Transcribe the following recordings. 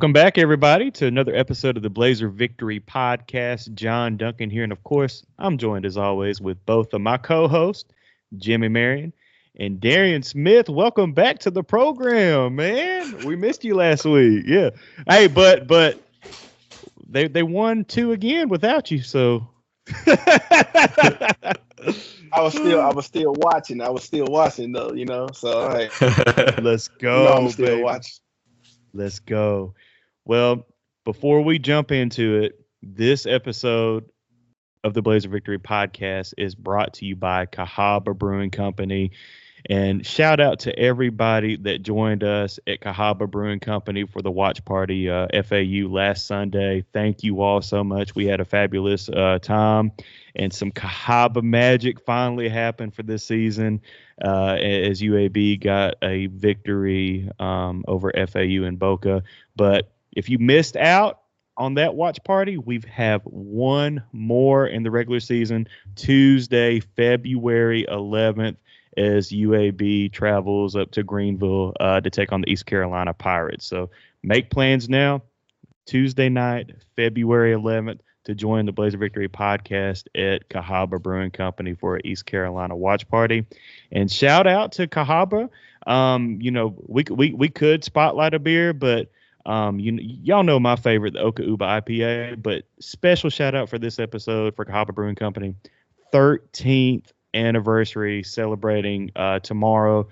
Welcome back, everybody, to another episode of the Blazer Victory Podcast. John Duncan here, and of course, I'm joined as always with both of my co-hosts, Jimmy Marion and Darian Smith. Welcome back to the program, man. We missed you last week. Yeah. Hey, but they won two again without you, so I was still watching. I was still watching though, So hey, let's I'm go, still baby. watching. Let's go. Well, before we jump into it, this episode of the Blazer Victory Podcast is brought to you by Cahaba Brewing Company. And shout out to everybody that joined us at Cahaba Brewing Company for the watch party FAU last Sunday. Thank you all so much. We had a fabulous time, and some Cahaba magic finally happened for this season as UAB got a victory over FAU in Boca. But if you missed out on that watch party, we have one more in the regular season, Tuesday, February 11th. As UAB travels up to Greenville to take on the East Carolina Pirates. So make plans now, Tuesday night, February 11th, to join the Blazer Victory Podcast at Cahaba Brewing Company for an East Carolina watch party. And shout out to Cahaba. We could spotlight a beer, but y'all know my favorite, the Oka Uba IPA. But special shout out for this episode for Cahaba Brewing Company, 13th anniversary celebrating tomorrow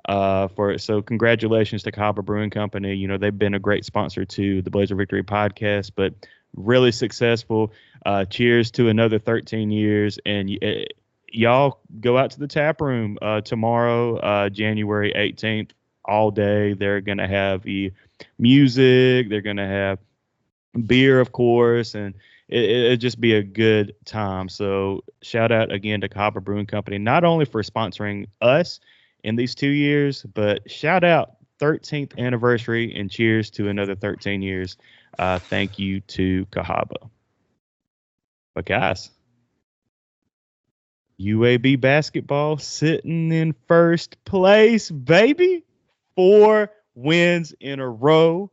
so congratulations to Cahaba Brewing Company. They've been a great sponsor to the Blazer Victory Podcast, but really successful. Cheers to another 13 years, and y'all go out to the tap room tomorrow, January 18th, all day. They're gonna have music, they're gonna have beer, of course, and it'll just be a good time. So shout out again to Cahaba Brewing Company, not only for sponsoring us in these 2 years, but shout out 13th anniversary and cheers to another 13 years. Thank you to Cahaba. But guys, UAB basketball sitting in first place, baby. 4 wins in a row.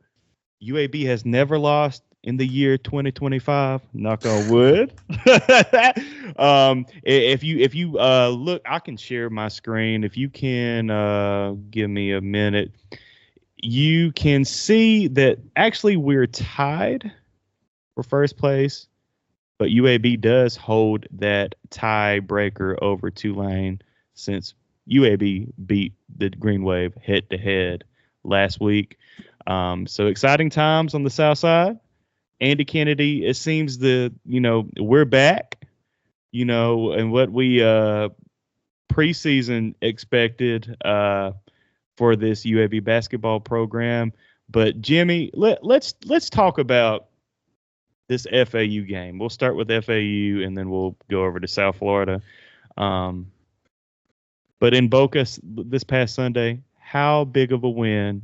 UAB has never lost in the year 2025, knock on wood. If you look, I can share my screen. If you can give me a minute, you can see that actually we're tied for first place, but UAB does hold that tiebreaker over Tulane since UAB beat the Green Wave head to head last week. So exciting times on the South Side. Andy Kennedy, it seems we're back, and what we preseason expected for this UAB basketball program. But Jimmy, let's talk about this FAU game. We'll start with FAU and then we'll go over to South Florida. But in Boca this past Sunday, how big of a win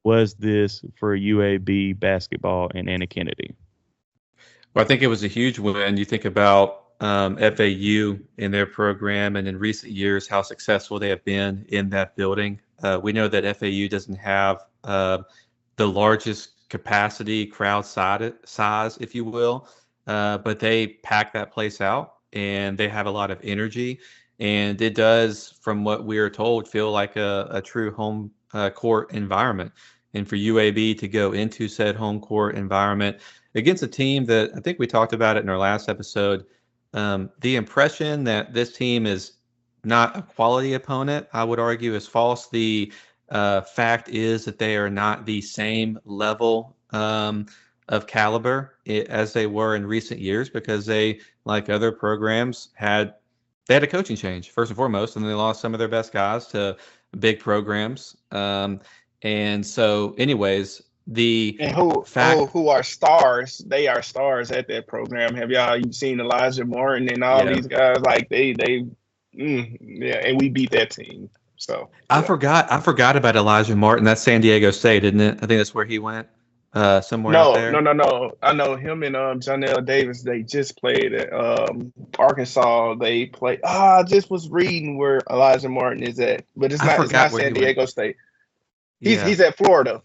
was this for UAB basketball and Andy Kennedy? Well, I think it was a huge win. You think about FAU in their program, and in recent years, how successful they have been in that building. We know that FAU doesn't have the largest capacity crowd size, if you will, but they pack that place out, and they have a lot of energy. And it does, from what we are told, feel like a true home court environment. And for UAB to go into said home court environment against a team that, I think we talked about it in our last episode, the impression that this team is not a quality opponent, I would argue, is false. The fact is that they are not the same level of caliber as they were in recent years, because they, like other programs, they had a coaching change first and foremost, and they lost some of their best guys to big programs. And so, anyways, who are stars? They are stars at that program. Have you seen Elijah Martin and all these guys? Like and we beat that team. So I forgot about Elijah Martin. That's San Diego State, isn't it? I think that's where he went. Somewhere out there. No. I know him and Janelle Davis. They just played at Arkansas. They played. I just was reading where Elijah Martin is at, but it's not San Diego State. He's at Florida.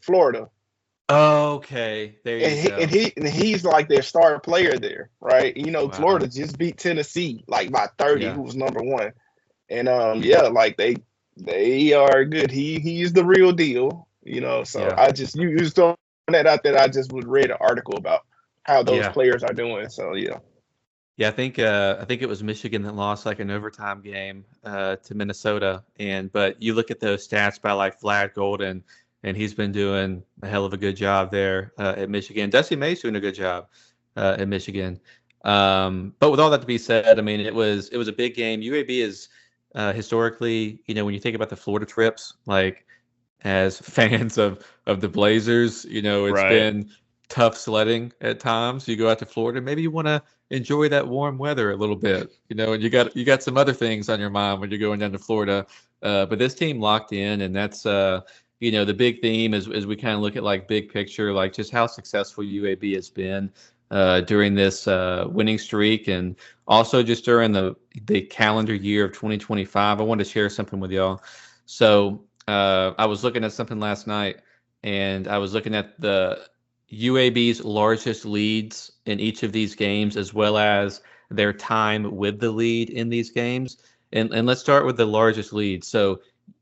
Okay, there you go. And he's like their star player there, right? Wow. Florida just beat Tennessee like by 30, who was number 1. And like they are good. He's the real deal, So I just you just throwing that out there. I just read an article about how those players are doing. So yeah. Yeah, I think it was Michigan that lost like an overtime game to Minnesota, but you look at those stats by like Vlad Golden, and he's been doing a hell of a good job there at Michigan. Dusty May's doing a good job at Michigan. But with all that to be said, I mean, it was a big game. UAB is historically, when you think about the Florida trips, like as fans of the Blazers, it's been tough sledding at times. You go out to Florida, maybe you want to enjoy that warm weather a little bit, and you got some other things on your mind when you're going down to Florida. But this team locked in, and that's the big theme as we kind of look at like big picture, like just how successful UAB has been during this winning streak, and also just during the calendar year of 2025. I wanted to share something with y'all. So I was looking at something last night, and I was looking at the UAB's largest leads in each of these games, as well as their time with the lead in these games. And let's start with the largest lead. So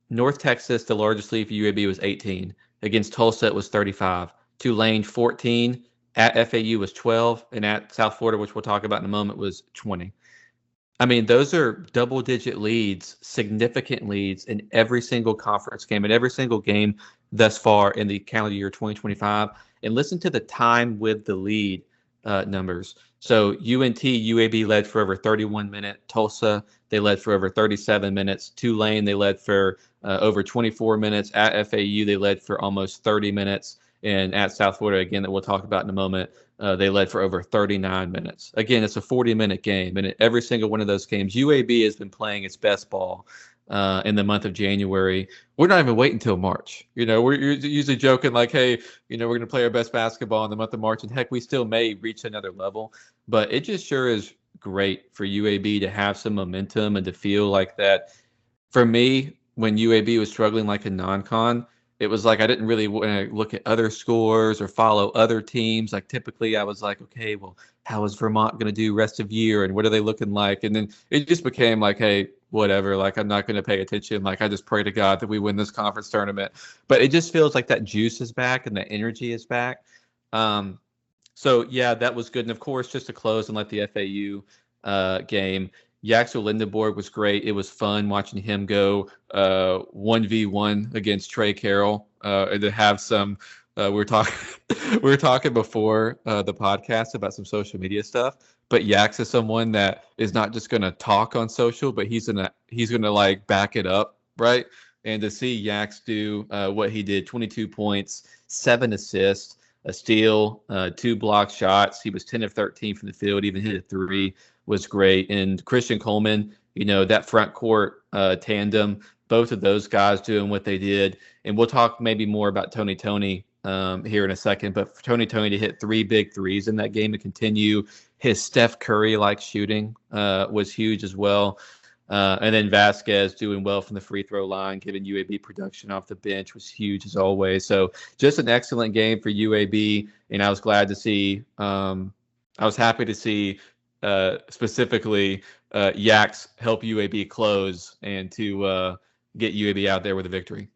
North Texas, the largest lead for UAB was 18. Against Tulsa, it was 35. Tulane, 14. At FAU was 12. And at South Florida, which we'll talk about in a moment, was 20. I mean, those are double-digit leads, significant leads in every single conference game, in every single game thus far in the calendar year 2025. And listen to the time with the lead numbers. So UNT, UAB led for over 31 minutes. Tulsa, they led for over 37 minutes. Tulane, they led for over 24 minutes. At FAU, they led for almost 30 minutes. And at South Florida, again, that we'll talk about in a moment, they led for over 39 minutes. Again, it's a 40-minute game. And in every single one of those games, UAB has been playing its best ball in the month of January. We're not even waiting until March. We're usually joking like, hey, we're going to play our best basketball in the month of March. And heck, we still may reach another level. But it just sure is great for UAB to have some momentum and to feel like that. For me, when UAB was struggling like a non-con, it was like I didn't really want to look at other scores or follow other teams. Like typically I was like, okay, well, how is Vermont going to do rest of year and what are they looking like? And then it just became like, hey, whatever, like I'm not going to pay attention. Like I just pray to God that we win this conference tournament. But it just feels like that juice is back and the energy is back. So yeah, that was good. And of course, just to close and let the FAU game, Yaxel Lindenborg was great. It was fun watching him go 1v1 against Trey Carroll and to have some. We were talking before the podcast about some social media stuff. But Yax is someone that is not just going to talk on social, but he's gonna like back it up, right? And to see Yax do what he did, 22 points, 7 assists, a steal, 2 block shots. He was 10 of 13 from the field, even hit a 3. Was great. And Christian Coleman, that front court tandem, both of those guys doing what they did. And we'll talk maybe more about Tony here in a second. But for Tony to hit 3 big threes in that game to continue, his Steph Curry-like shooting was huge as well. And then Vasquez doing well from the free throw line, giving UAB production off the bench was huge as always. So just an excellent game for UAB. And I was glad to see I was happy to see specifically Yax help UAB close and to get UAB out there with a victory.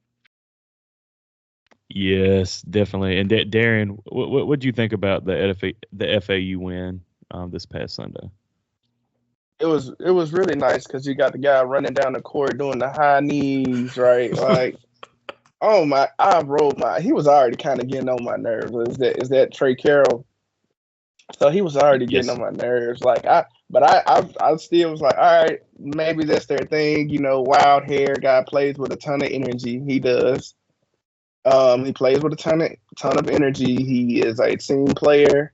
Yes, definitely. And Darren, what do you think about the FAU win this past Sunday? It was really nice because you got the guy running down the court doing the high knees, right? Like, oh my! He was already kind of getting on my nerves. Is that Trey Carroll? So he was already getting on my nerves. Like I still was like, all right, maybe that's their thing. Wild hair guy plays with a ton of energy. He does. He plays with a ton of energy. He is a team player.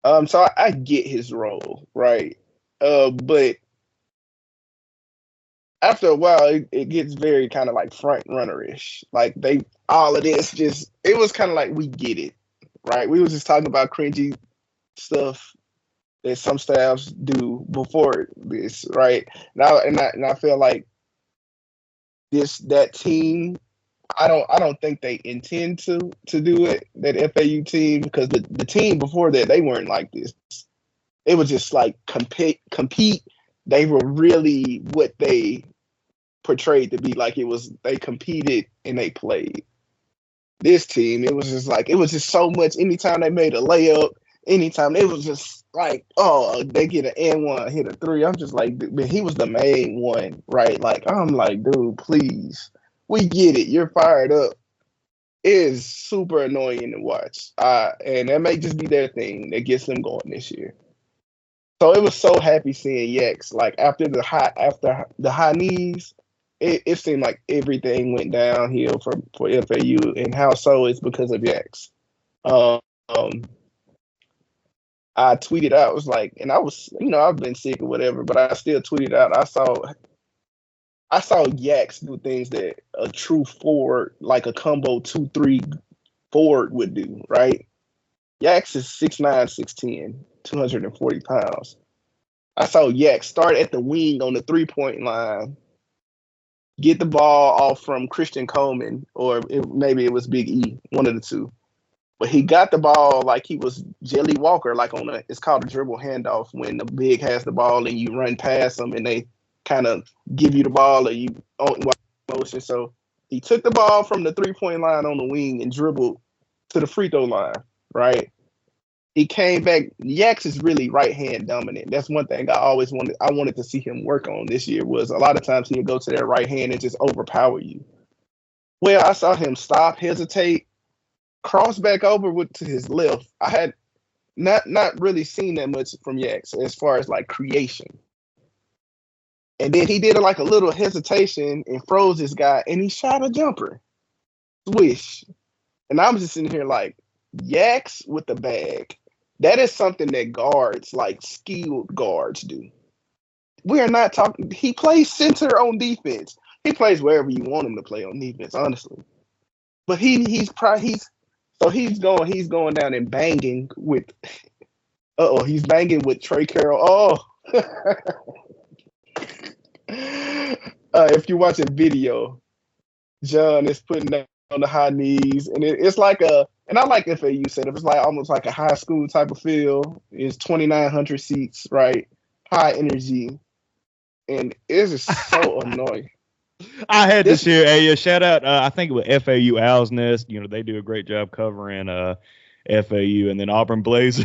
So I get his role, right? But after a while, it gets very kind of like front runner-ish. Like all of this it was kind of like we get it, right? We was just talking about cringy stuff that some staffs do before this, right? Now, and I feel like that team I don't think they intend to do it, that FAU team, because the team before that, they weren't like this. It was just like compete. They were really what they portrayed to be. Like, it was, they competed and they played. This team, it was just so much. Anytime they made a layup, anytime, it was just like, oh, they get an N1, hit a three. I'm just like, man, he was the main one, right? Like, I'm like, dude, please. We get it. You're fired up. It is super annoying to watch. And that may just be their thing that gets them going this year. So it was so happy seeing Yex. Like, after the high knees, it seemed like everything went downhill for FAU, and how so is because of Yex. I tweeted out, was like, and I was, I've been sick or whatever, but I still tweeted out. I saw Yex do things that a true forward, like a combo 2-3 forward, would do, right? Yex is 6'9", 6'10", 240 pounds. I saw Yex start at the wing on the 3-point line, get the ball off from Christian Coleman, or maybe it was Big E, one of the two. But he got the ball like he was Jelly Walker, like it's called a dribble handoff, when the big has the ball and you run past them and they kind of give you the ball, or you motion. So he took the ball from the 3-point line on the wing and dribbled to the free throw line, right? He came back. Yex is really right hand dominant. That's one thing I wanted to see him work on this year, was a lot of times he'd go to that right hand and just overpower you. Well, I saw him stop, hesitate, cross back over to his left. I had not really seen that much from Yex as far as like creation. And then he did like a little hesitation and froze this guy, and he shot a jumper. Swish. And I'm just sitting here like, Yex with the bag. That is something that guards, like skilled guards, do. We are not talking. He plays center on defense. He plays wherever you want him to play on defense, honestly. But he's going down and banging with. He's banging with Trey Carroll. Oh. If you're watching video, John is putting down on the high knees, and it's like and I like FAU setup. It's like almost like a high school type of feel. It's 2,900 seats, right? High energy, and it's just so annoying. I had to share a shout out. I think with FAU Owl's Nest, they do a great job covering FAU, and then Auburn Blazer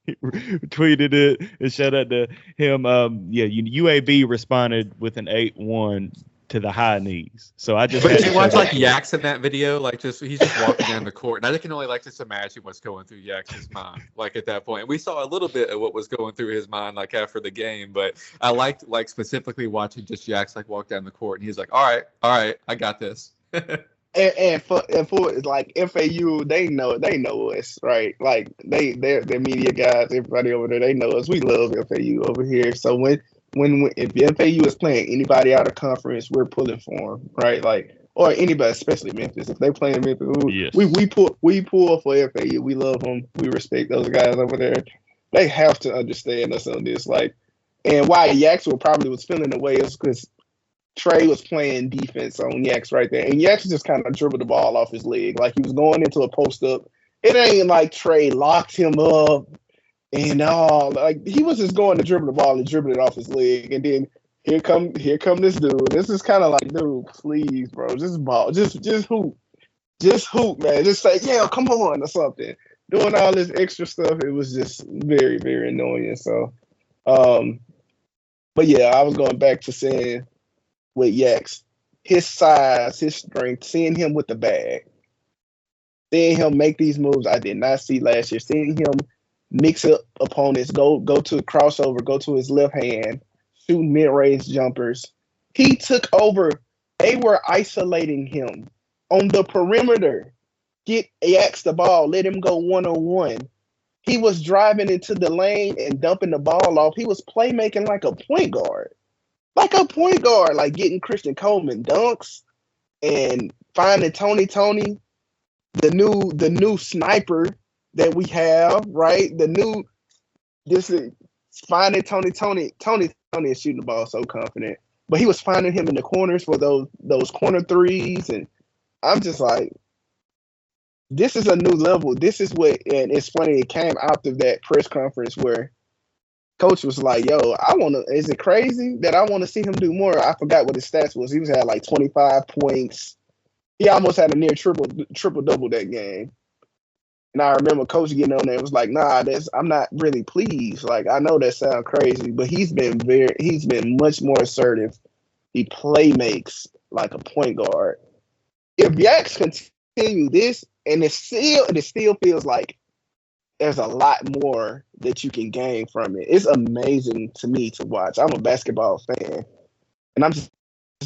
tweeted it and shout out to him. UAB responded with an 8-1 to the high knees. So I just. But you watch like Yex in that video, like he's just walking down the court, and I can only just imagine what's going through Yax's mind. Like at that point, we saw a little bit of what was going through his mind, like after the game. But I liked specifically watching just Yex walk down the court, and he's like, "All right, I got this." And for like FAU, they know us, right? Like they're media guys, everybody over there, they know us. We love FAU over here. So if FAU is playing anybody out of conference, we're pulling for them, right? Like, or anybody, especially Memphis. If they play in Memphis, yes. we pull for FAU. We love them. We respect those guys over there. They have to understand us on this. Like, and why Yex probably was feeling the way is because Trey was playing defense on Yex right there, and Yex just kind of dribbled the ball off his leg, like he was going into a post up. It ain't like Trey locked him up. And like he was just going to dribble the ball and dribble it off his leg, and then here come this dude. This is kind of like, dude, please, bro, just ball, just hoop, man, just say, yeah, come on, or something. Doing all this extra stuff, it was just very, very annoying. So, but yeah, I was going back to saying with Yex, his size, his strength, seeing him with the bag, seeing him make these moves I did not see last year, seeing him mix up opponents, go to a crossover, go to his left hand, shooting mid-range jumpers. He took over. They were isolating him on the perimeter. Get Yex the ball, let him go one-on-one. He was driving into the lane and dumping the ball off. He was playmaking like a point guard. Like getting Christian Coleman dunks and finding Tony, the new sniper that we have, right? Finding Tony is shooting the ball so confident, but he was finding him in the corners for those corner threes and I'm just like, this is a new level. This is what, and it's funny, it came out of that press conference where coach was like, yo, is it crazy that I want to see him do more? I forgot what his stats was. He was at like 25 points. He almost had a near triple double that game. And I remember coach getting on there and was like, nah, I'm not really pleased. Like, I know that sounds crazy, but he's been much more assertive. He play makes like a point guard. If Yaks continue this, and it still feels like there's a lot more that you can gain from it. It's amazing to me to watch. I'm a basketball fan, and I'm just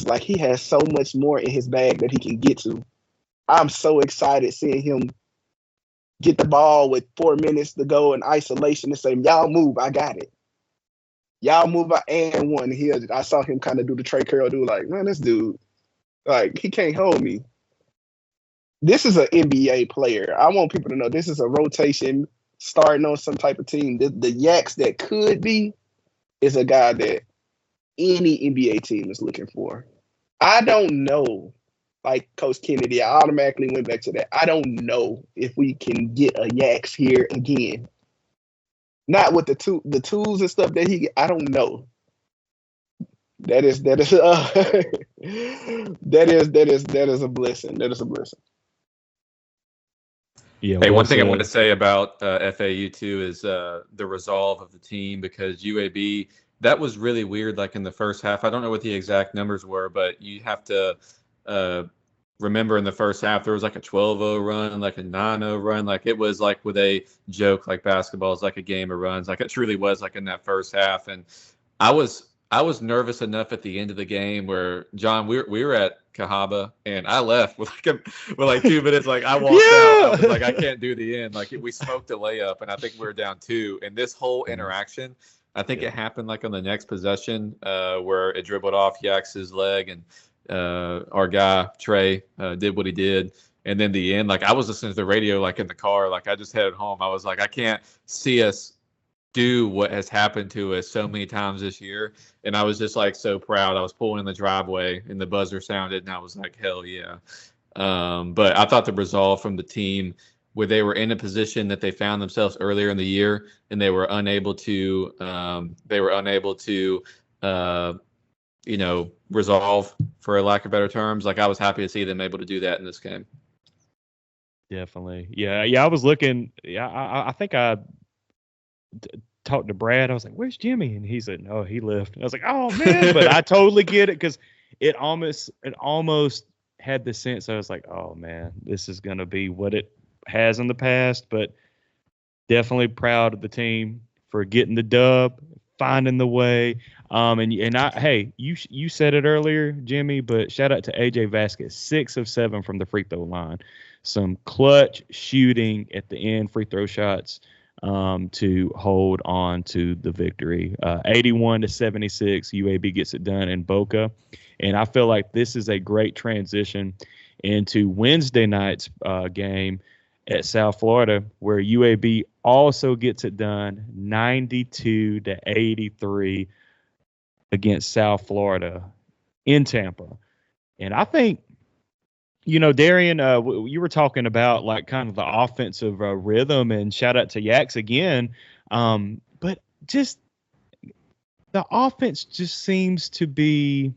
like, he has so much more in his bag that he can get to. I'm so excited seeing him get the ball with 4 minutes to go in isolation and say, y'all move, I got it. Y'all move, and one. I saw him kind of do the Trey Curl dude, like, man, this dude, like, he can't hold me. This is an NBA player. I want people to know this is a rotation starting on some type of team. The Yaks that could be is a guy that any NBA team is looking for. I don't know, like Coach Kennedy, I automatically went back to that. I don't know if we can get a Yaks here again. Not with the tools and stuff that I don't know. That is a blessing. That is a blessing. Yeah. Hey, one thing I want to say about FAU too is the resolve of the team, because UAB, that was really weird. Like in the first half, I don't know what the exact numbers were, but you have to remember in the first half there was like a 12-0 run, like a 9-0 run. Like it was like with a joke, like basketball is like a game of runs. Like it truly was like in that first half. And I was nervous enough at the end of the game where, John, we were at Cahaba and I left with like 2 minutes. Like I walked out. I was like, I can't do the end. Like we smoked a layup and I think we were down 2. And this whole interaction, I think it happened like on the next possession where it dribbled off Yax's leg and our guy Trey did what he did. And then the end, like I was listening to the radio like in the car. Like I just headed home. I was like, I can't see us do what has happened to us so many times this year. And I was just like so proud. I was pulling in the driveway and the buzzer sounded and I was like, hell yeah. But I thought the resolve from the team, where they were in a position that they found themselves earlier in the year and they were unable to resolve, for lack of better terms. Like I was happy to see them able to do that in this game. Definitely. Yeah. I was looking. Yeah. I think I talked to Brad. I was like, where's Jimmy? And he said, no, he left. And I was like, oh man, but I totally get it. Cause it almost had the sense. I was like, oh man, this is going to be what it has in the past, but definitely proud of the team for getting the dub, finding the way. Hey, you said it earlier, Jimmy, but shout out to AJ Vasquez, 6 of 7 from the free throw line. Some clutch shooting at the end, free throw shots to hold on to the victory. 81-76, UAB gets it done in Boca. And I feel like this is a great transition into Wednesday night's game at South Florida, where UAB also gets it done 92-83 against South Florida in Tampa. And I think, Darian, you were talking about like kind of the offensive rhythm, and shout out to Yaks again. But just the offense just seems to be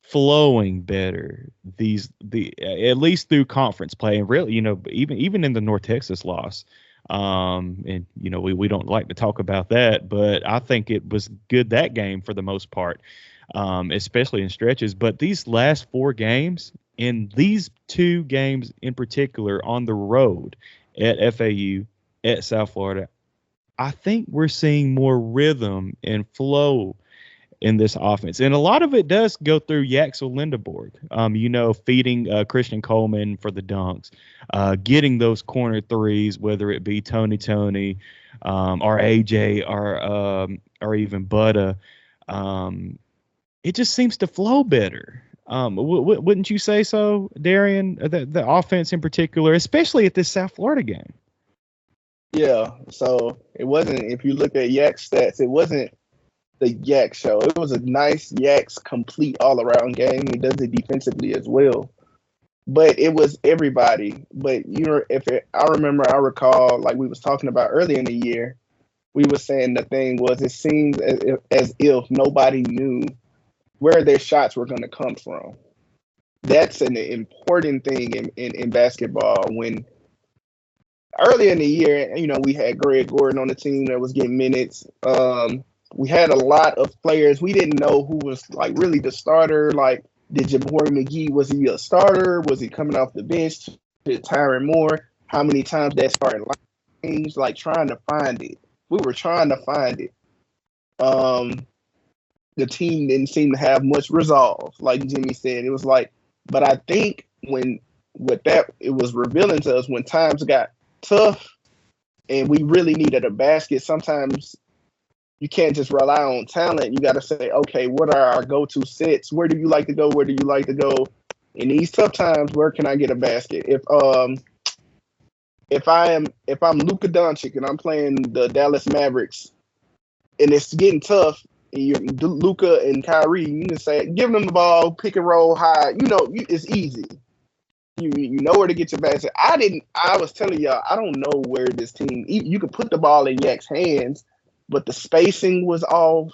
flowing better at least through conference play, and really, even in the North Texas loss. And we don't like to talk about that, but I think it was good that game for the most part, especially in stretches. But these last 4 games, and these 2 games in particular on the road at FAU, at South Florida, I think we're seeing more rhythm and flow in this offense. And a lot of it does go through Yaxel Lindeborg, feeding Christian Coleman for the dunks, getting those corner threes, whether it be Tony, or AJ, or even Butta. It just seems to flow better. Wouldn't you say so, Darian? The offense in particular, especially at this South Florida game. Yeah, so it wasn't, if you look at Yaks stats, it wasn't the Yaks show. It was a nice Yaks complete all-around game. He does it defensively as well. but it was everybody. But I recall, like we was talking about earlier in the year, we were saying the thing was it seems as if nobody knew where their shots were going to come from. That's an important thing in basketball. When earlier in the year, we had Greg Gordon on the team that was getting minutes. We had a lot of players. We didn't know who was like really the starter. Like, did Jabari McGee, was he a starter? Was he coming off the bench? Did Tyron Moore? How many times that starting line changed? Like, trying to find it. We were trying to find it. The team didn't seem to have much resolve, like Jimmy said. It was like, but I think it was revealing to us when times got tough and we really needed a basket. Sometimes you can't just rely on talent. You got to say, okay, what are our go-to sets? Where do you like to go? Where do you like to go? In these tough times, where can I get a basket? If I'm Luka Doncic and I'm playing the Dallas Mavericks and it's getting tough, and Luka and Kyrie, you can say, give them the ball, pick and roll high. It's easy. You know where to get your basket. I was telling y'all, I don't know where this team. You could put the ball in Yak's hands, but the spacing was off.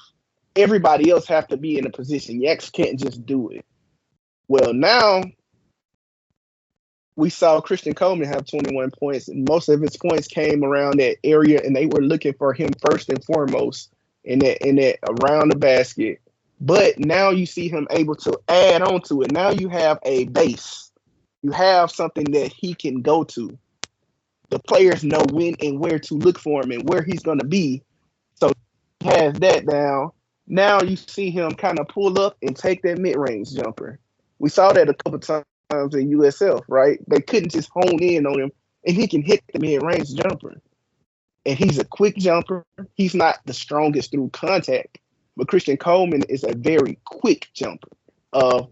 Everybody else have to be in a position. Yaks can't just do it. Well, now we saw Christian Coleman have 21 points, and most of his points came around that area, and they were looking for him first and foremost in that around the basket. But now you see him able to add on to it. Now you have a base. You have something that he can go to. The players know when and where to look for him and where he's going to be. So he has that down. Now you see him kind of pull up and take that mid-range jumper. We saw that a couple times in USF, right? They couldn't just hone in on him, and he can hit the mid-range jumper. And he's a quick jumper. He's not the strongest through contact, but Christian Coleman is a very quick jumper. So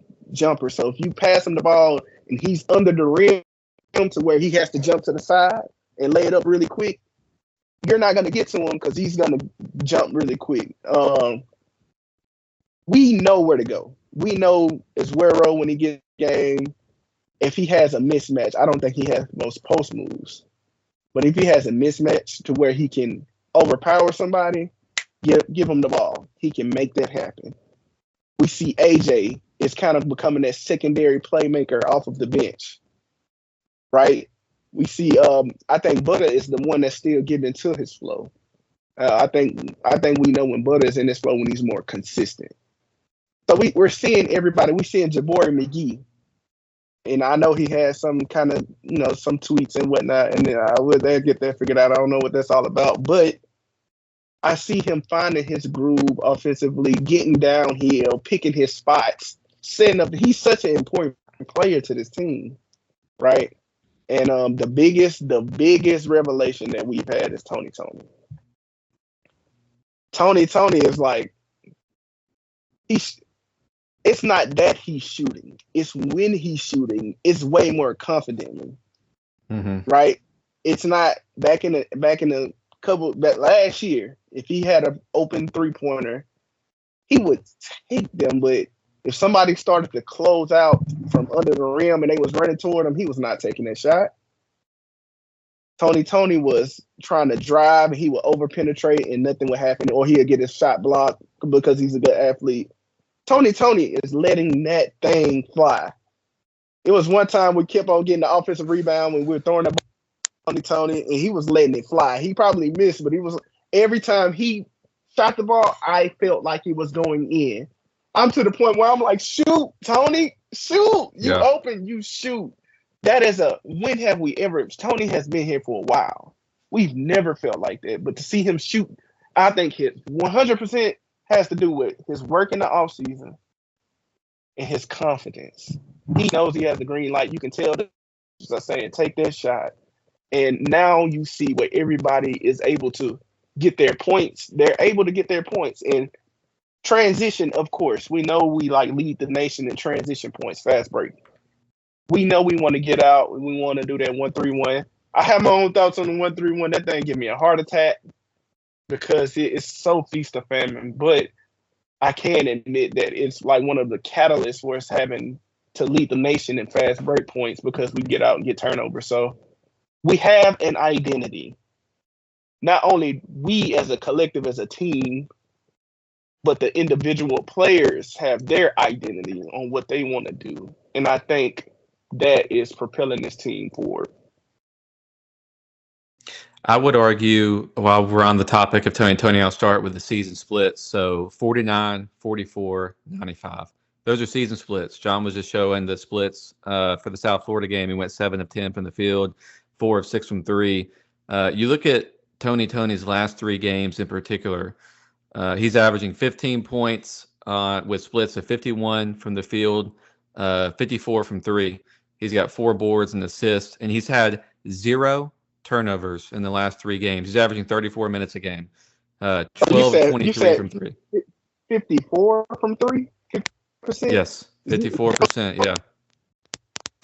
if you pass him the ball and he's under the rim to where he has to jump to the side and lay it up really quick, you're not going to get to him because he's going to jump really quick. We know where to go. We know Esguero when he gets game. If he has a mismatch, I don't think he has most post moves. But if he has a mismatch to where he can overpower somebody, give him the ball. He can make that happen. We see AJ is kind of becoming that secondary playmaker off of the bench, right? We see, I think Butter is the one that's still getting into his flow. I think we know when Butter is in his flow when he's more consistent. So we're seeing everybody. We're seeing Jabari McGee. And I know he has some kind of, some tweets and whatnot, and then they'll get that figured out. I don't know what that's all about, but I see him finding his groove offensively, getting downhill, picking his spots, setting up. He's such an important player to this team, right? And the biggest revelation that we've had is Tony. Tony is like, it's not that he's shooting. It's when he's shooting, it's way more confidently, right? It's not back in the couple that last year. If he had an open 3-pointer, he would take them. But if somebody started to close out from under the rim and they was running toward him, he was not taking that shot. Tony was trying to drive and he would over penetrate and nothing would happen, or he'd get his shot blocked because he's a good athlete. Tony is letting that thing fly. It was one time we kept on getting the offensive rebound when we were throwing the ball to Tony, and he was letting it fly. He probably missed, but every time he shot the ball, I felt like he was going in. I'm to the point where I'm like, shoot, Tony, shoot. You open, you shoot. That is when have we ever, Tony has been here for a while. We've never felt like that, but to see him shoot, I think his 100% has to do with his work in the offseason and his confidence. He knows he has the green light. You can tell, as I say, take that shot. And now you see where everybody is able to get their points. They're able to get their points. And transition, of course. We know we lead the nation in transition points, fast break. We know we want to get out. We want to do that 1-3-1. I have my own thoughts on the 1-3-1. That thing give me a heart attack, because it's so feast or famine. But I can admit that it's like one of the catalysts for us having to lead the nation in fast break points because we get out and get turnovers. So we have an identity. Not only we as a collective, as a team, but the individual players have their identity on what they want to do. And I think that is propelling this team forward. I would argue, while we're on the topic of Tony, I'll start with the season splits. So 49, 44, 95. Those are season splits. John was just showing the splits for the South Florida game. He went 7 of 10 from the field, 4 of 6 from 3. You look at Tony's last 3 games in particular. He's averaging 15 points with splits of 51 from the field, 54 from 3. He's got 4 boards and assists, and he's had 0 turnovers in the last 3 games. He's averaging 34 minutes a game, 12 of 23 from 3. 54 from 3? 50%? Yes, 54%.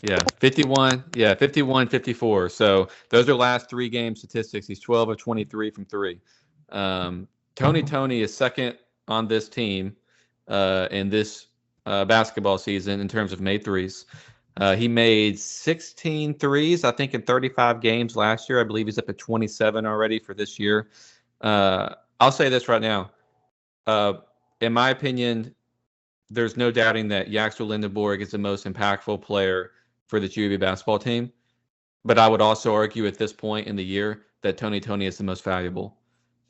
Yeah, 51. Yeah, 51, 54. So those are last 3 game statistics. He's 12 of 23 from 3. Tony is second on this team in this basketball season in terms of made threes. He made 16 threes, I think, in 35 games last year. I believe he's up at 27 already for this year. I'll say this right now. In my opinion, there's no doubting that Yaxel Lindenborg is the most impactful player for the UAB basketball team. But I would also argue at this point in the year that Tony is the most valuable.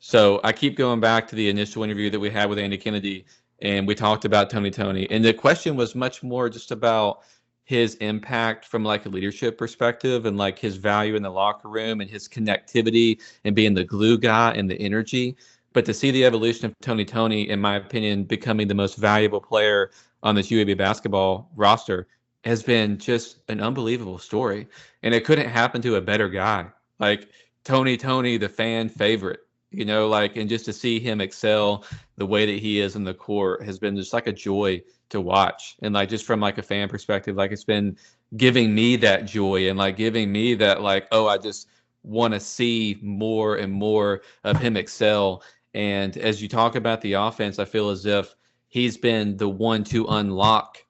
So I keep going back to the initial interview that we had with Andy Kennedy, and we talked about Tony. And the question was much more just about his impact from like a leadership perspective and like his value in the locker room and his connectivity and being the glue guy and the energy. But to see the evolution of Tony, in my opinion, becoming the most valuable player on this UAB basketball roster has been just an unbelievable story. And it couldn't happen to a better guy. Like Tony, the fan favorite, you know, like, and just to see him excel the way that he is in the court has been just like a joy to watch. And like, just from like a fan perspective, like it's been giving me that joy and like giving me that like, oh, I just want to see more and more of him excel. And as you talk about the offense, I feel as if he's been the one to unlock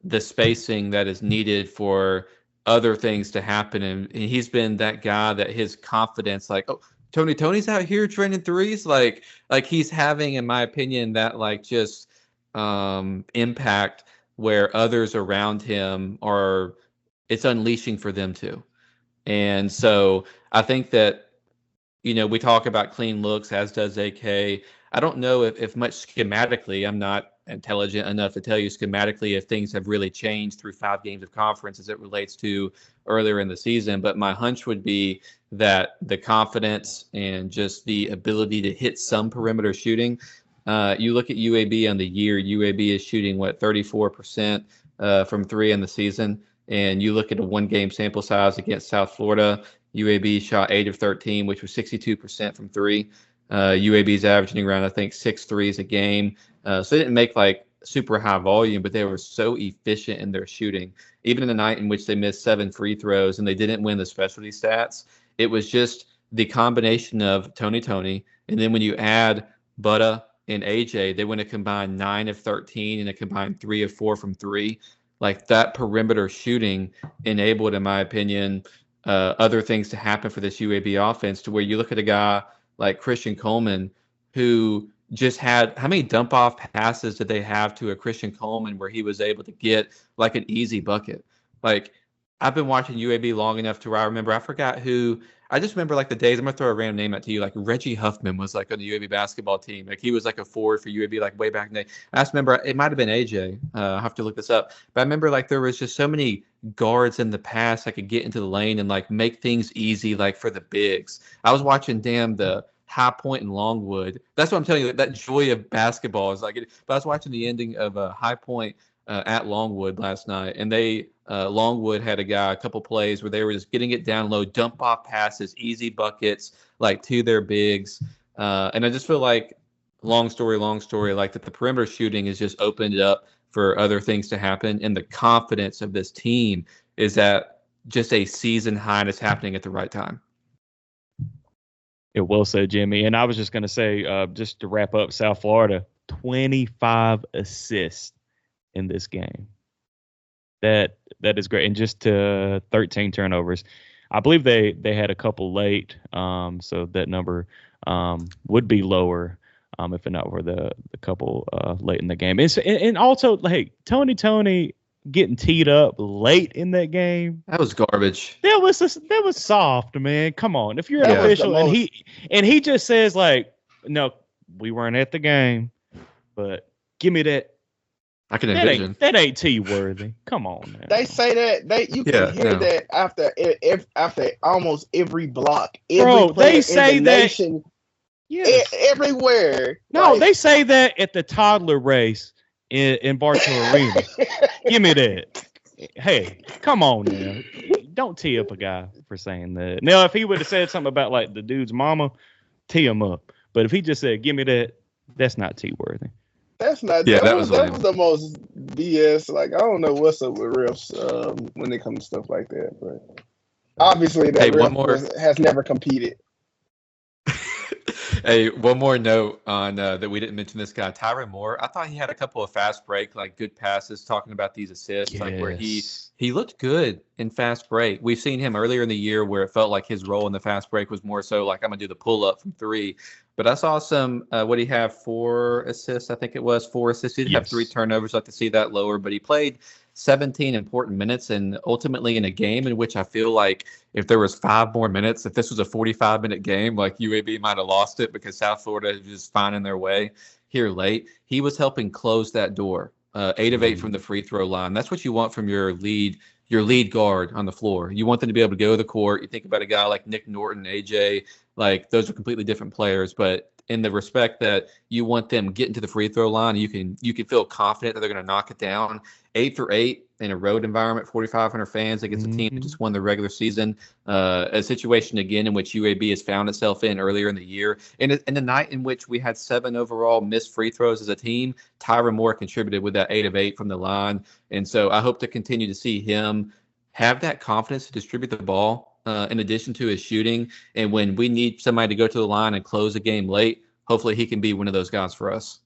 the spacing that is needed for other things to happen. And he's been that guy that his confidence, like, oh, Tony's out here training threes. Like he's having, in my opinion, that like just impact where others around him it's unleashing for them too. And so I think that, you know, we talk about clean looks, as does AK. I don't know if much schematically, I'm not intelligent enough to tell you schematically if things have really changed through 5 games of conference as it relates to earlier in the season. But my hunch would be that the confidence and just the ability to hit some perimeter shooting. You look at UAB on the year, UAB is shooting, 34% from 3 in the season. And you look at a 1-game sample size against South Florida, UAB shot 8 of 13, which was 62% from 3. UAB's averaging around, I think, 6 threes a game. So they didn't make like super high volume, but they were so efficient in their shooting. Even in the night in which they missed 7 free throws and they didn't win the specialty stats, it was just the combination of Tony. And then when you add Butta and AJ, they went a combined 9 of 13 and a combined 3 of 4 from 3. Like that perimeter shooting enabled, in my opinion, other things to happen for this UAB offense, to where you look at a guy like Christian Coleman, who just had, how many dump off passes did they have to a Christian Coleman where he was able to get like an easy bucket? Like, I've been watching UAB long enough to where I forgot who. I just remember like the days, I'm going to throw a random name out to you, like Reggie Huffman was like on the UAB basketball team. Like he was like a forward for UAB like way back in the day. I just remember, it might have been AJ. I'll have to look this up. But I remember like there was just so many guards in the past that could get into the lane and like make things easy like for the bigs. I was watching the High Point in Longwood. That's what I'm telling you, that joy of basketball is like it. But I was watching the ending of High Point at Longwood last night, and they Longwood had a couple plays where they were just getting it down low, dump off passes, easy buckets, like to their bigs. And I just feel like, long story, like that the perimeter shooting has just opened it up for other things to happen. And the confidence of this team is at just a season high, and it's happening at the right time. It well said, Jimmy. And I was just going to say, just to wrap up, South Florida, 25 assists in this game. that is great. And just 13 turnovers. I believe they had a couple late, so that number would be lower if not for the couple late in the game. And also, hey, Tony getting teed up late in that game. That was garbage. That was soft, man. Come on, if you're an official and he just says like, no, we weren't at the game, but give me that. I can envision that ain't T-worthy. Come on, man. They say that you can hear that after almost every block. Bro, they say that nation, everywhere. No, like, they say that at the toddler race in Bartow Arena. Give me that. Hey, come on now. Don't tee up a guy for saying that. Now, if he would have said something about like the dude's mama, tee him up. But if he just said, give me that, that's not T-worthy. That's not. Yeah, that was the most BS. Like, I don't know what's up with refs when it comes to stuff like that. But obviously, that ref has never competed. Hey, one more note on that we didn't mention this guy, Tyron Moore. I thought he had a couple of fast break, like good passes, talking about these assists, like where he looked good in fast break. We've seen him earlier in the year where it felt like his role in the fast break was more so like, I'm going to do the pull up from three. But I saw some, what did he have? 4 assists, I think it was 4 assists. He did have 3 turnovers. I'd like to see that lower, but he played 17 important minutes, and ultimately in a game in which I feel like if there was 5 more minutes, if this was a 45-minute game, like UAB might have lost it because South Florida is just finding their way here late. He was helping close that door. 8 of 8 from the free throw line. That's what you want from your lead guard on the floor. You want them to be able to go to the court. You think about a guy like Nick Norton, AJ, like those are completely different players, but in the respect that you want them getting to the free throw line, you can feel confident that they're going to knock it down. 8 for 8 in a road environment, 4,500 fans against a team that just won the regular season. A situation again in which UAB has found itself in earlier in the year. And in the night in which we had 7 overall missed free throws as a team, Tyron Moore contributed with that 8 of 8 from the line. And so I hope to continue to see him have that confidence to distribute the ball. In addition to his shooting, and when we need somebody to go to the line and close the game late, hopefully he can be one of those guys for us.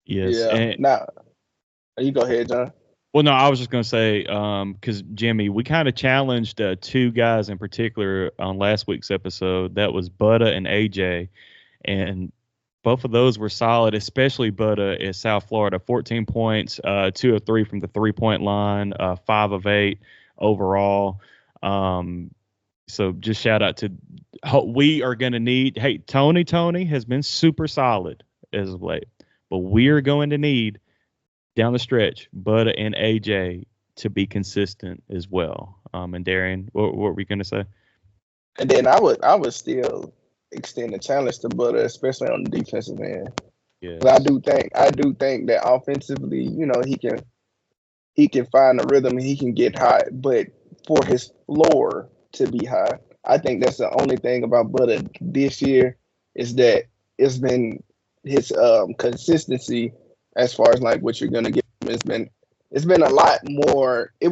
Yes. Yeah. Now, you go ahead, John. Well, no, I was just going to say, because Jimmy, we kind of challenged 2 guys in particular on last week's episode. That was Butta and AJ, and both of those were solid, especially Butta at South Florida. 14 points, 2 of 3 from the 3-point line, 5 of 8 overall. So just shout out to we are going to need. Hey, Tony has been super solid as of late, but we are going to need down the stretch Butta and AJ to be consistent as well. And Darian, what were we going to say? And then I would still extend the challenge to Butta, especially on the defensive end. Yeah, I do think that offensively, you know, he can find a rhythm and he can get hot, but for his floor to be high, I think that's the only thing about Butta this year is that it's been his consistency as far as like what you're gonna get. It's been a lot more. I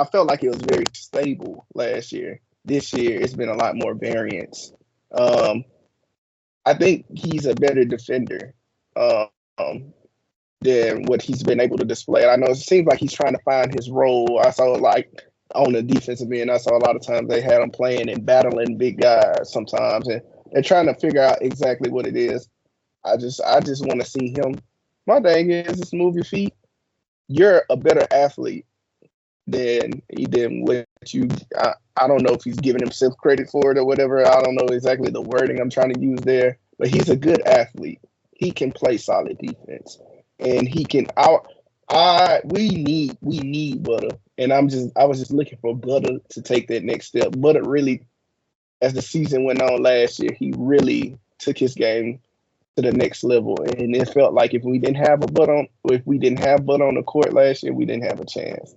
felt like it was very stable last year. This year, it's been a lot more variance. I think he's a better defender than what he's been able to display. I know it seems like he's trying to find his role. I saw like on the defensive end, I saw a lot of times they had him playing and battling big guys sometimes, and they're trying to figure out exactly what it is. I just want to see him. My thing is, just move your feet. You're a better athlete than what you. I don't know if he's giving himself credit for it or whatever. I don't know exactly the wording I'm trying to use there, but he's a good athlete. He can play solid defense, and he can. We need Butta, and I was just looking for Butta to take that next step. Butta really, as the season went on last year, he really took his game to the next level, and it felt like if we didn't have Butta on the court last year, we didn't have a chance.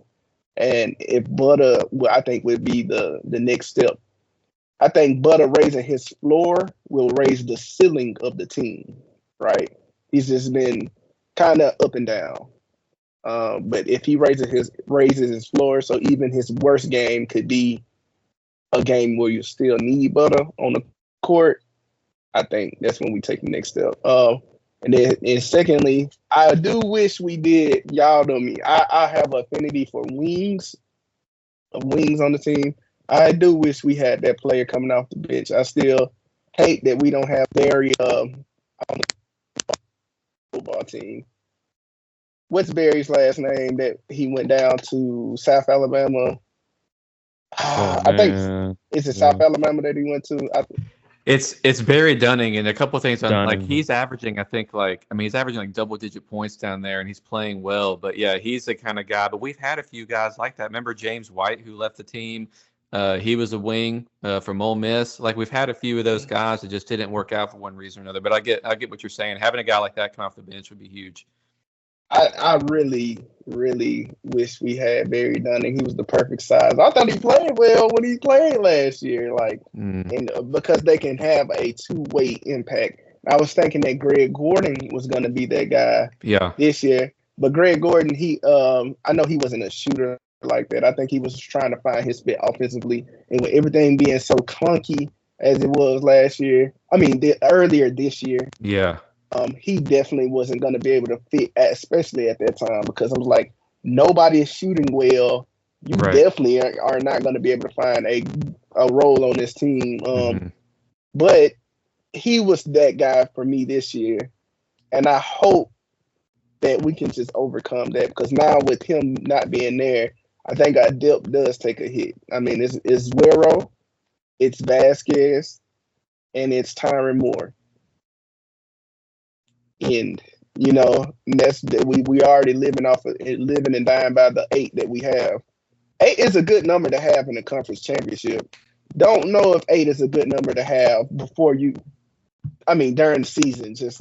And if Butta, I think, would be the next step. I think Butta raising his floor will raise the ceiling of the team, right? He's just been kind of up and down. But if he raises his floor, so even his worst game could be a game where you still need Butta on the court, I think that's when we take the next step. And And secondly, I do wish we did. Y'all know me. I have affinity for wings on the team. I do wish we had that player coming off the bench. I still hate that we don't have Barry on the football team. What's Barry's last name that he went down to South Alabama? I think it's South Alabama that he went to. It's Barry Dunning, and a couple of things on like he's averaging, I think he's averaging like double-digit points down there, and he's playing well. But yeah, he's the kind of guy. But we've had a few guys like that. Remember James White, who left the team? He was a wing from Ole Miss. Like we've had a few of those guys that just didn't work out for one reason or another. But I get what you're saying. Having a guy like that come off the bench would be huge. I really, really wish we had Barry Dunning. He was the perfect size. I thought he played well when he played last year, and because they can have a two-way impact. I was thinking that Greg Gordon was going to be that guy this year. But Greg Gordon, I know he wasn't a shooter like that. I think he was trying to find his fit offensively. And with everything being so clunky as it was last year, earlier this year. Yeah. He definitely wasn't going to be able to fit, especially at that time, because I was like, nobody is shooting well. You definitely are not going to be able to find a role on this team. But he was that guy for me this year. And I hope that we can just overcome that, because now with him not being there, I think our depth does take a hit. I mean, it's Guerrero, it's Vasquez, and it's Tyron Moore. And that's we already living and dying by the 8 that we have. 8 is a good number to have in the conference championship. Don't know if 8 is a good number to have during the season, just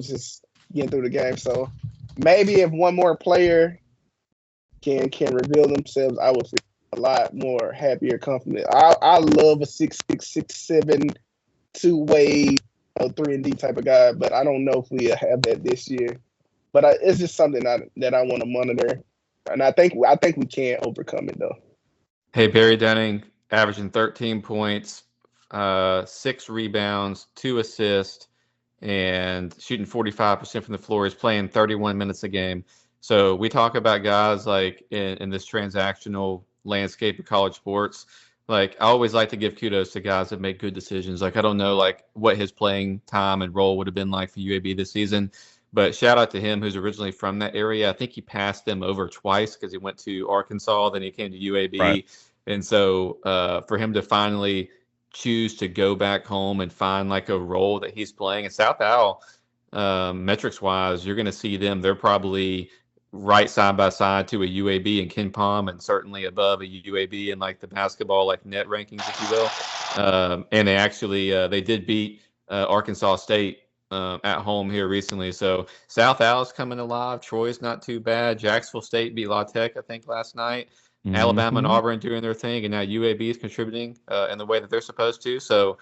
just getting through the game. So maybe if one more player can reveal themselves, I would feel a lot more happier, confident. I love a 6'6", 6'7", two-way 3-and-D type of guy, but I don't know if we have that this year. But it's just something that I want to monitor, and I think we can overcome it though. Hey, Barry Dunning averaging 13 points, 6 rebounds, 2 assists, and shooting 45% from the floor. He's playing 31 minutes a game. So we talk about guys like in this transactional landscape of college sports. Like, I always like to give kudos to guys that make good decisions. Like, I don't know, what his playing time and role would have been like for UAB this season, but shout out to him, who's originally from that area. I think he passed them over twice because he went to Arkansas, then he came to UAB. Right. And so for him to finally choose to go back home and find, a role that he's playing. And South Al, metrics-wise, you're going to see them. They're probably right side by side to a UAB and KenPom, and certainly above a UAB in the basketball net rankings, if you will. And they actually they did beat Arkansas State at home here recently. So South Al's coming alive. Troy's not too bad. Jacksonville State beat La Tech, I think, last night. Alabama and Auburn doing their thing, and now UAB is contributing in the way that they're supposed to. So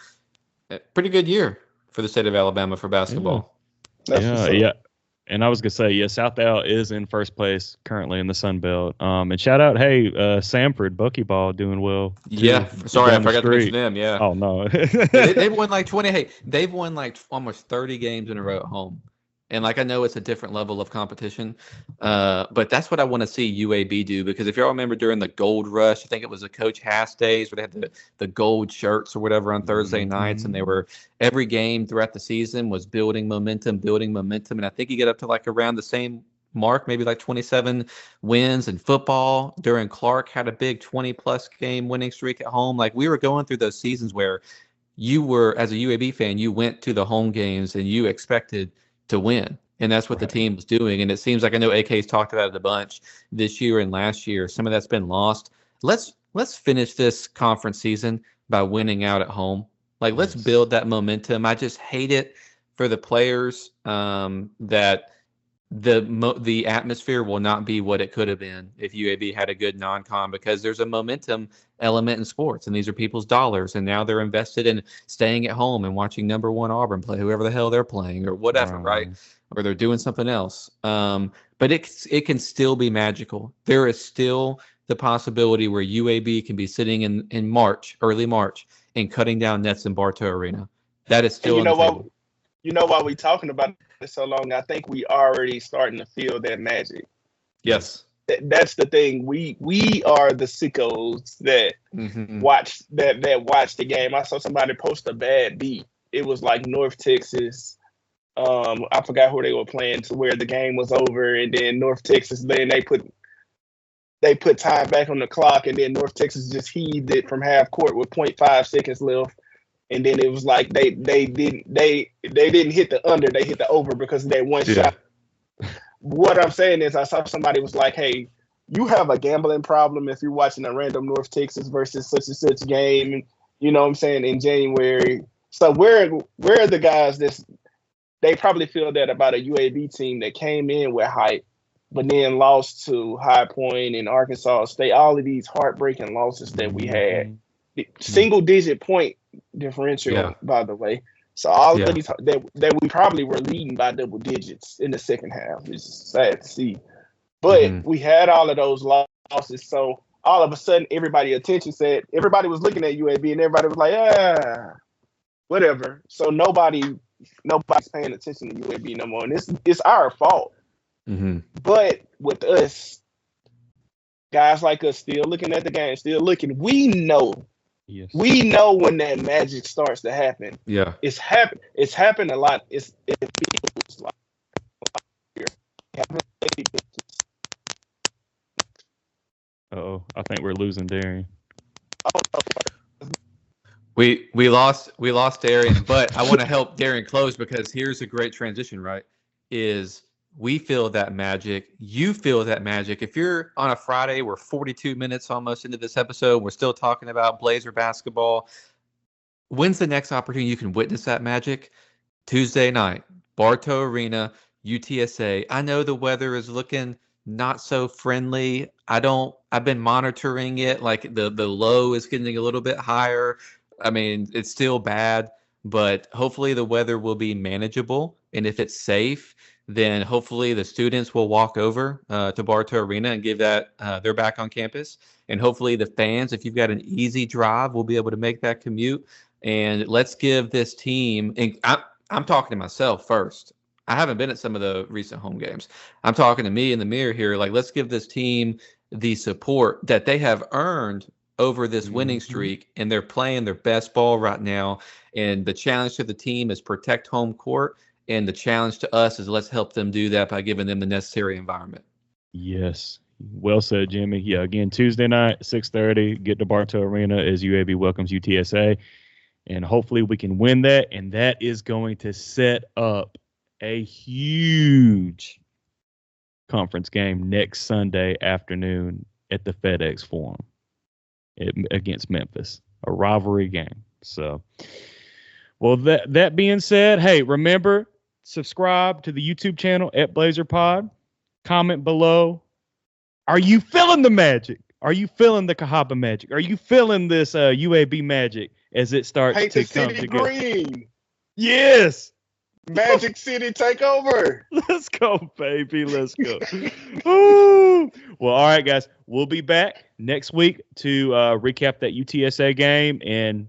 pretty good year for the state of Alabama for basketball. Yeah. And I was going to say, South Al is in first place currently in the Sun Belt. And shout out, Samford, Buckyball doing well. Yeah. Sorry, I forgot to mention them. Yeah. Oh, no. They've won 20. Hey, they've won almost 30 games in a row at home. And I know it's a different level of competition, but that's what I want to see UAB do, because if y'all remember during the gold rush, I think it was the Coach Hass days where they had the gold shirts or whatever on Thursday nights, and they were every game throughout the season was building momentum, and I think you get up to around the same mark, maybe 27 wins in football. During Clark had a big 20+ game winning streak at home. We were going through those seasons where you were, as a UAB fan, you went to the home games and you expected to win, and that's what the team was doing. And it seems like, I know AK's talked about it a bunch this year and last year, some of that's been lost. Let's finish this conference season by winning out at home. Let's build that momentum. I just hate it for the players that the atmosphere will not be what it could have been if UAB had a good non-con, because there's a momentum element in sports, and these are people's dollars, and now they're invested in staying at home and watching number 1 Auburn play whoever the hell they're playing or whatever, right? Or they're doing something else. But it can still be magical. There is still the possibility where UAB can be sitting in March, early March, and cutting down nets in Bartow Arena. That is still on the table. You know why we talking about so long, I think we already starting to feel that magic. Yes. That's the thing. We are the sickos that watch the game. I saw somebody post a bad beat. It was like North Texas. I forgot who they were playing, to where the game was over, and then North Texas, then they put time back on the clock, and then North Texas just heaved it from half court with 0.5 seconds left. And then it was like they didn't hit the under, they hit the over because of that one shot. What I'm saying is, I saw somebody was like, "Hey, you have a gambling problem if you're watching a random North Texas versus such and such game." You know what I'm saying, in January. So where are the guys they probably feel that about a UAB team that came in with hype, but then lost to High Point and Arkansas State. All of these heartbreaking losses that we had, single digit point differential, by the way. So all of these that we probably were leading by double digits in the second half. It's sad to see. But we had all of those losses. So all of a sudden, everybody was looking at UAB, and everybody was like, whatever. So nobody's paying attention to UAB no more. And it's our fault. But with us, guys like us still looking at the game, still looking, we know. Yes. We know when that magic starts to happen. Yeah, it's happened a lot. It feels like I think we're losing Darian. We lost Darian, but I want to help Darian close, because here's a great transition. Right, is we feel that magic. You feel that magic. If you're on a Friday, we're 42 minutes almost into this episode. We're still talking about Blazer basketball. When's the next opportunity you can witness that magic? Tuesday night, Bartow Arena, UTSA. I know the weather is looking not so friendly. I've been monitoring it. Like the low is getting a little bit higher. I mean, it's still bad, but hopefully the weather will be manageable. And if it's safe, then hopefully the students will walk over to Bartow Arena and give that they're back on campus. And hopefully the fans, if you've got an easy drive, will be able to make that commute. And let's give this team, and I'm talking to myself first. I haven't been at some of the recent home games. I'm talking to me in the mirror here. Like, let's give this team the support that they have earned over this winning streak, and they're playing their best ball right now. And the challenge to the team is protect home court. And the challenge to us is let's help them do that by giving them the necessary environment. Yes. Well said, Jimmy. Yeah, again, Tuesday night, 6:30, get to Bartow Arena as UAB welcomes UTSA. And hopefully we can win that. And that is going to set up a huge conference game next Sunday afternoon at the FedEx Forum against Memphis, a rivalry game. So, well, that being said, hey, remember, subscribe to the YouTube channel at Blazer Pod. Comment below. Are you feeling the magic? Are you feeling the Cahaba magic? Are you feeling this UAB magic as it starts to come together? Green. Yes. Magic City take over. Let's go, baby. Let's go. Ooh. Well, all right, guys. We'll be back next week to recap that UTSA game, and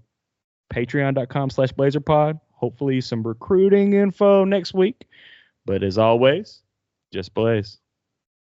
patreon.com/blazerpod. Hopefully some recruiting info next week. But as always, just Blaze.